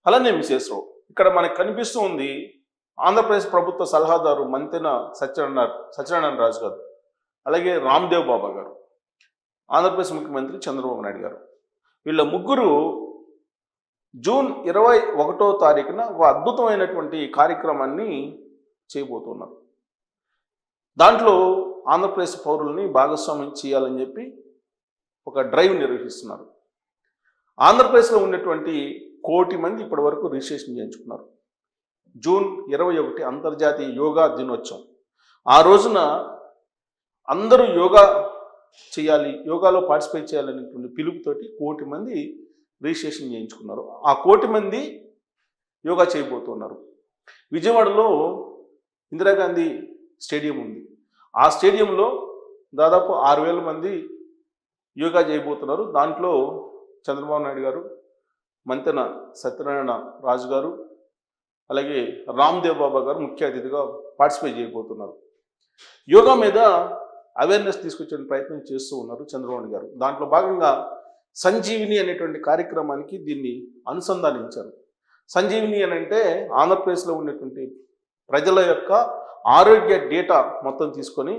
అలానే విశేషం ఇక్కడ మనకు కనిపిస్తూ ఉంది. ఆంధ్రప్రదేశ్ ప్రభుత్వ సలహాదారు మంతెన సత్యనారాయణ రాజు గారు, అలాగే రామ్దేవ్ బాబా గారు, ఆంధ్రప్రదేశ్ ముఖ్యమంత్రి చంద్రబాబు నాయుడు గారు, వీళ్ళ ముగ్గురు జూన్ 21వ తారీఖున ఒక అద్భుతమైనటువంటి కార్యక్రమాన్ని చేయబోతున్నారు. దాంట్లో ఆంధ్రప్రదేశ్ పౌరుల్ని భాగస్వామ్యం చేయాలని చెప్పి ఒక డ్రైవ్ నిర్వహిస్తున్నారు. ఆంధ్రప్రదేశ్లో ఉన్నటువంటి 1 కోటి మంది ఇప్పటి వరకు రిజిస్ట్రేషన్ చేయించుకున్నారు. జూన్ 21 అంతర్జాతీయ యోగా దినోత్సవం. ఆ రోజున అందరూ యోగా చేయాలి, యోగాలో పార్టిసిపేట్ చేయాలనేటువంటి పిలుపుతోటి 1 కోటి మంది రిజిస్ట్రేషన్ చేయించుకున్నారు. ఆ 1 కోటి మంది యోగా చేయబోతున్నారు. విజయవాడలో ఇందిరాగాంధీ స్టేడియం ఉంది. ఆ స్టేడియంలో దాదాపు 6,000 మంది యోగా చేయబోతున్నారు. దాంట్లో చంద్రబాబు నాయుడు గారు, మంతెన సత్యనారాయణ రాజు గారు, అలాగే రామ్దేవ్ బాబా గారు ముఖ్య అతిథిగా పార్టిసిపేట్ చేయబోతున్నారు. యోగా మీద అవేర్నెస్ తీసుకొచ్చే ప్రయత్నం చేస్తూ ఉన్నారు చంద్రబాబు నాయుడు గారు. దాంట్లో భాగంగా సంజీవిని అనేటువంటి కార్యక్రమానికి దీన్ని అనుసంధానించారు. సంజీవిని అని అంటే ఆంధ్రప్రదేశ్లో ఉన్నటువంటి ప్రజల యొక్క ఆరోగ్య డేటా మొత్తం తీసుకొని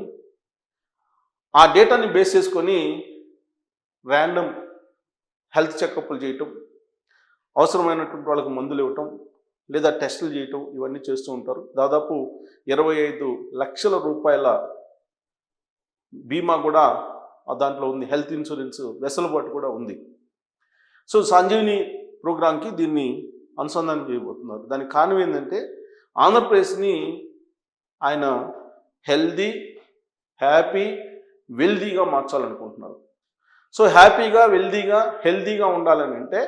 ఆ డేటాని బేస్ చేసుకొని ర్యాండమ్ హెల్త్ చెకప్లు చేయటం, అవసరమైనటువంటి వాళ్ళకి మందులు ఇవ్వటం, లేదా టెస్టులు చేయటం, ఇవన్నీ చేస్తూ ఉంటారు. దాదాపు 25 లక్షల రూపాయల బీమా కూడా దాంట్లో ఉంది. హెల్త్ ఇన్సూరెన్స్ వెసులుబాటు కూడా ఉంది. సో సంజీవిని ప్రోగ్రాంకి దీన్ని అనుసంధానం చేయబోతున్నారు. దానికి కారణం ఏంటంటే ఆంధ్రప్రదేశ్ని ఆయన హెల్దీ, హ్యాపీ, వెల్దీగా మార్చాలనుకుంటున్నారు. సో హ్యాపీగా, వెల్దీగా, హెల్దీగా ఉండాలని అంటే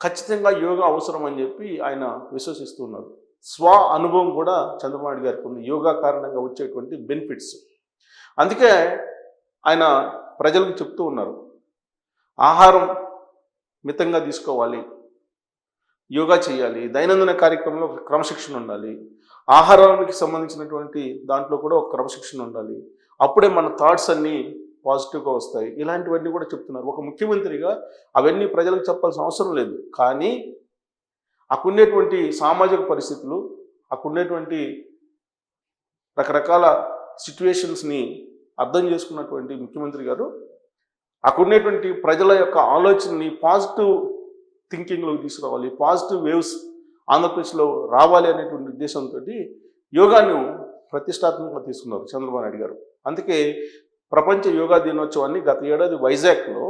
ఖచ్చితంగా యోగా అవసరం అని చెప్పి ఆయన విశ్వసిస్తున్నారు. స్వ అనుభవం కూడా చంద్రబాబు నాయుడు గారికి ఉంది, యోగా కారణంగా వచ్చేటువంటి బెనిఫిట్స్. అందుకే ఆయన ప్రజలకు చెప్తూ ఉన్నారు, ఆహారం మితంగా తీసుకోవాలి, యోగా చేయాలి, దైనందిన కార్యక్రమంలో ఒక క్రమశిక్షణ ఉండాలి, ఆహారానికి సంబంధించినటువంటి దాంట్లో కూడా ఒక క్రమశిక్షణ ఉండాలి, అప్పుడే మన థాట్స్ అన్నీ పాజిటివ్గా వస్తాయి. ఇలాంటివన్నీ కూడా చెప్తున్నారు. ఒక ముఖ్యమంత్రిగా అవన్నీ ప్రజలకు చెప్పాల్సిన అవసరం లేదు. కానీ అక్కడున్నటువంటి సామాజిక పరిస్థితులు, అక్కడున్నటువంటి రకరకాల సిచ్యువేషన్స్ని అర్థం చేసుకున్నటువంటి ముఖ్యమంత్రి గారు అక్కడున్నటువంటి ప్రజల యొక్క ఆలోచనని పాజిటివ్ థింకింగ్లోకి తీసుకురావాలి, పాజిటివ్ వేవ్స్ ఆంధ్రప్రదేశ్లో రావాలి అనేటువంటి ఉద్దేశంతో యోగాను ప్రతిష్టాత్మకంగా తీసుకున్నారు చంద్రబాబు నాయుడు గారు. అందుకే ప్రపంచ యోగా దినోత్సవాన్ని గత ఏడాది వైజాగ్లో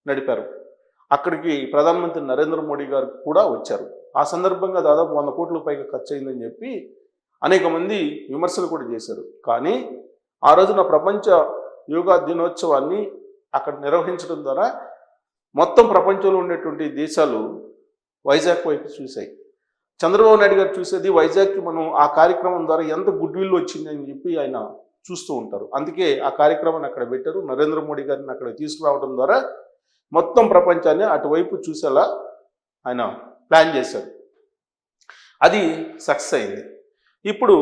నడిపారు. అక్కడికి ప్రధానమంత్రి నరేంద్ర మోడీ గారు కూడా వచ్చారు. ఆ సందర్భంగా దాదాపు 100 కోట్ల పైగా ఖర్చు అయిందని చెప్పి అనేక మంది విమర్శలు కూడా చేశారు. కానీ ఆ రోజున ప్రపంచ యోగా దినోత్సవాన్ని అక్కడ నిర్వహించడం ద్వారా మొత్తం ప్రపంచంలో ఉండేటువంటి దేశాలు వైజాగ్ వైపు చూశాయి. చంద్రబాబు నాయుడు గారు చూసేది వైజాగ్కి మనం ఆ కార్యక్రమం ద్వారా ఎంత గుడ్ విల్ వచ్చిందని చెప్పి ఆయన చూస్తూ ఉంటారు. అందుకే ఆ కార్యక్రమాన్ని అక్కడ పెట్టారు. నరేంద్ర మోడీ గారిని అక్కడ తీసుకురావడం ద్వారా మొత్తం ప్రపంచాన్ని అటువైపు చూసేలా ఆయన ప్లాన్ చేశారు. అది సక్సెస్ అయింది. ఇప్పుడు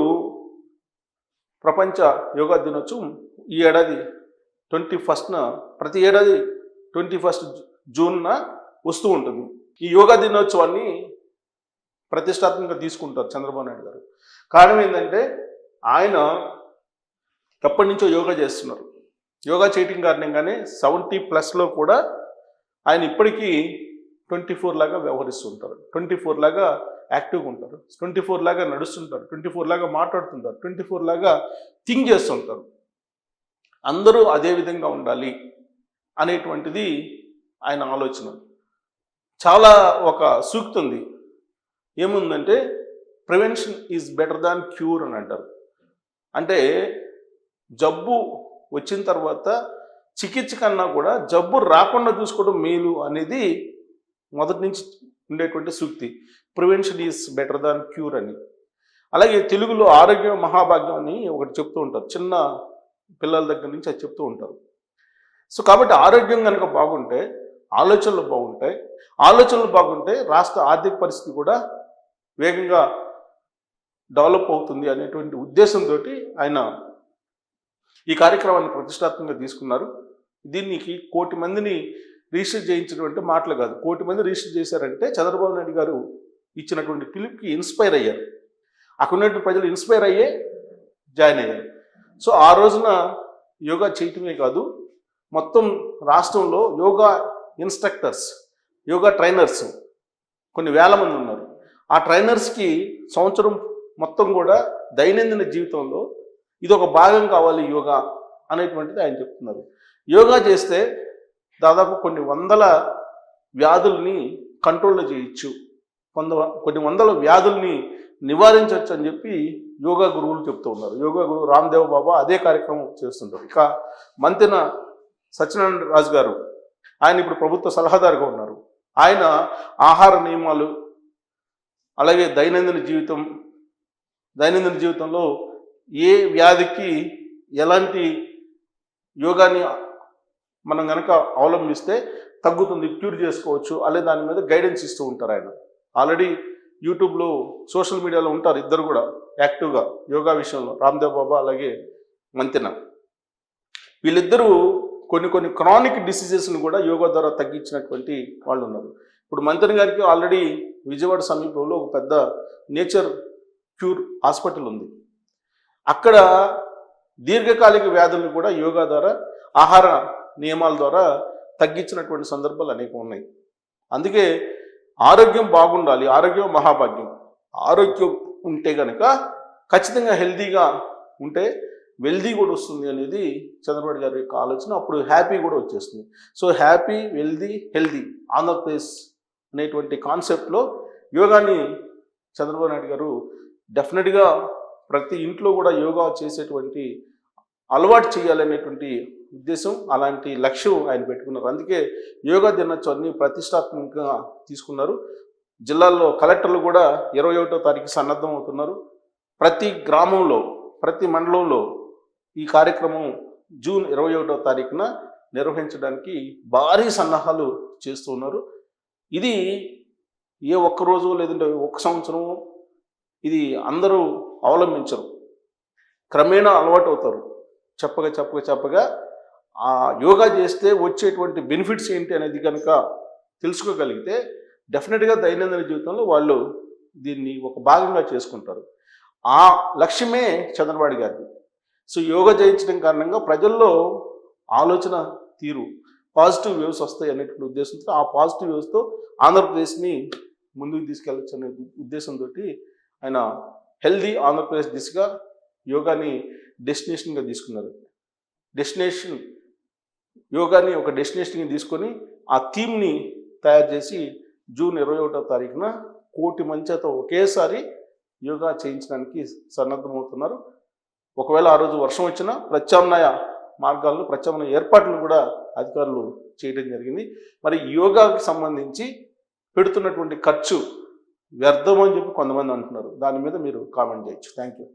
ప్రపంచ యోగా దినోత్సవం ఈ ఏడాది 21న, ప్రతి ఏడాది 21 జూన్న వస్తూ ఉంటుంది. ఈ యోగా దినోత్సవాన్ని ప్రతిష్టాత్మకంగా తీసుకుంటారు చంద్రబాబు నాయుడు గారు. కారణం ఏంటంటే ఆయన ఎప్పటి నుంచో యోగా చేస్తున్నారు. యోగా చేయటం కారణంగానే 70+ కూడా ఆయన ఇప్పటికీ 24 లాగా వ్యవహరిస్తుంటారు, 24 లాగా యాక్టివ్గా ఉంటారు, 24 లాగా నడుస్తుంటారు, 24 లాగా మాట్లాడుతుంటారు, 24 లాగా థింక్ చేస్తుంటారు. అందరూ అదే విధంగా ఉండాలి అనేటువంటిది ఆయన ఆలోచన. చాలా ఒక సూక్తి ఉంది, ఏముందంటే prevention is better than cure అని అంటారు. అంటే జబ్బు వచ్చిన తర్వాత చికిత్స కన్నా కూడా జబ్బు రాకుండా చూసుకోవడం మేలు అనేది మొదటి నుంచి ఉండేటువంటి సూక్తి. Prevention is better than cure అని. అలాగే తెలుగులో ఆరోగ్యం మహాభాగ్యం అని ఒకటి చెప్తూ ఉంటారు, చిన్న పిల్లల దగ్గర నుంచి అది చెప్తూ ఉంటారు. సో కాబట్టి ఆరోగ్యం కనుక బాగుంటే ఆలోచనలు బాగుంటాయి, ఆలోచనలు బాగుంటే రాష్ట్ర ఆర్థిక పరిస్థితి కూడా వేగంగా డెవలప్ అవుతుంది అనేటువంటి ఉద్దేశంతో ఆయన ఈ కార్యక్రమాన్ని ప్రతిష్టాత్మకంగా తీసుకున్నారు. దీనికి 1 కోటి మందిని రిజిస్టర్ చేయించినటువంటి మాటలు కాదు. 1 కోటి మంది రిజిస్టర్ చేశారంటే చంద్రబాబు నాయుడు గారు ఇచ్చినటువంటి పిలుపుకి ఇన్స్పైర్ అయ్యారు. అక్కడ ఉన్నటువంటి ప్రజలు ఇన్స్పైర్ అయ్యే జాయిన్ అయ్యారు. సో ఆ రోజున యోగా చేయటమే కాదు, మొత్తం రాష్ట్రంలో యోగా ఇన్స్ట్రక్టర్స్, యోగా ట్రైనర్స్ కొన్ని వేల మంది ఉన్నారు. ఆ ట్రైనర్స్కి సంవత్సరం మొత్తం కూడా దైనందిన జీవితంలో ఇది ఒక భాగం కావాలి యోగా అనేటువంటిది ఆయన చెప్తున్నారు. యోగా చేస్తే దాదాపు కొన్ని వందల వ్యాధుల్ని కంట్రోల్లో చేయొచ్చు, కొన్ని వందల వ్యాధుల్ని నివారించవచ్చు అని చెప్పి యోగా గురువులు చెప్తూ ఉన్నారు. యోగా గురువు రామ్దేవ్ బాబా అదే కార్యక్రమం చేస్తుంటారు. ఇక మంతెన సత్యనారాయణ రాజు గారు, ఆయన ఇప్పుడు ప్రభుత్వ సలహాదారుగా ఉన్నారు. ఆయన ఆహార నియమాలు, అలాగే దైనందిన జీవితంలో ఏ వ్యాధికి ఎలాంటి యోగాని మనం కనుక అవలంబిస్తే తగ్గుతుంది, క్యూర్ చేసుకోవచ్చు అనే దాని మీద గైడెన్స్ ఇస్తూ ఉంటారు. ఆయన ఆల్రెడీ యూట్యూబ్లో, సోషల్ మీడియాలో ఉంటారు ఇద్దరు కూడా యాక్టివ్గా యోగా విషయంలో, రామ్దేవ్ బాబా అలాగే మంతెన. వీళ్ళిద్దరూ కొన్ని క్రానిక్ డిసీజెస్ని కూడా యోగా ద్వారా తగ్గించినటువంటి వాళ్ళు ఉన్నారు. ఇప్పుడు మంతెన గారికి ఆల్రెడీ విజయవాడ సమీపంలో ఒక పెద్ద నేచర్ క్యూర్ హాస్పిటల్ ఉంది. అక్కడ దీర్ఘకాలిక వ్యాధులను కూడా యోగా ద్వారా, ఆహార నియమాల ద్వారా తగ్గించినటువంటి సందర్భాలు అనేకం ఉన్నాయి. అందుకే ఆరోగ్యం బాగుండాలి, ఆరోగ్యం మహాభాగ్యం. ఆరోగ్యం ఉంటే కనుక ఖచ్చితంగా హెల్తీగా ఉంటే వెల్దీ కూడా వస్తుంది అనేది చంద్రబాబు గారి యొక్క ఆలోచన. అప్పుడు హ్యాపీ కూడా వచ్చేస్తుంది. So happy, wealthy, healthy Andhra Pradesh అనేటువంటి కాన్సెప్ట్లో యోగాని చంద్రబాబు నాయుడు గారు డెఫినెట్గా ప్రతి ఇంట్లో కూడా యోగా చేసేటువంటి అలవాటు చేయాలనేటువంటి ఉద్దేశం, అలాంటి లక్ష్యం ఆయన పెట్టుకున్నారు. అందుకే యోగా దినోత్సవాన్ని ప్రతిష్టాత్మకంగా తీసుకున్నారు. జిల్లాల్లో కలెక్టర్లు కూడా 21వ తారీఖు సన్నద్ధం అవుతున్నారు. ప్రతి గ్రామంలో, ప్రతి మండలంలో ఈ కార్యక్రమం జూన్ 21వ తారీఖున నిర్వహించడానికి భారీ సన్నాహాలు చేస్తూ ఉన్నారు. ఇది ఏ ఒక్కరోజు లేదంటే ఒక్క సంవత్సరం ఇది అందరూ అవలంబించరు, క్రమేణా అలవాటు అవుతారు. చెప్పగా ఆ యోగా చేస్తే వచ్చేటువంటి బెనిఫిట్స్ ఏంటి అనేది కనుక తెలుసుకోగలిగితే డెఫినెట్గా దైనందిన జీవితంలో వాళ్ళు దీన్ని ఒక భాగంగా చేసుకుంటారు. ఆ లక్ష్యమే చంద్రబాబు గారిది. సో యోగా చేయించడం కారణంగా ప్రజల్లో ఆలోచన తీరు, పాజిటివ్ వేవ్స్ వస్తాయి అనేటువంటి ఉద్దేశంతో, ఆ పాజిటివ్ వేవ్స్తో ఆంధ్రప్రదేశ్ని ముందుకు తీసుకెళ్ళచ్చు అనే ఉద్దేశంతో ఆయన హెల్దీ ఆంధ్రప్రదేశ్ దిశగా యోగాని డెస్టినేషన్గా తీసుకున్నారు. యోగాని ఒక డెస్టినేషన్గా తీసుకొని ఆ థీమ్ని తయారు చేసి జూన్ 21వ తారీఖున 1 కోటి మందితో ఒకేసారి యోగా చేయించడానికి సన్నద్ధమవుతున్నారు. ఒకవేళ ఆ రోజు వర్షం వచ్చినా ప్రత్యామ్నాయ మార్గాల్లో ప్రత్యామ్నాయ ఏర్పాట్లు కూడా అధికారులు చేయడం జరిగింది. మరి యోగాకి సంబంధించి పెడుతున్నటువంటి ఖర్చు వ్యర్థం అని చెప్పి కొంతమంది అంటున్నారు. దాని మీద మీరు కామెంట్ చేయొచ్చు. Thank you.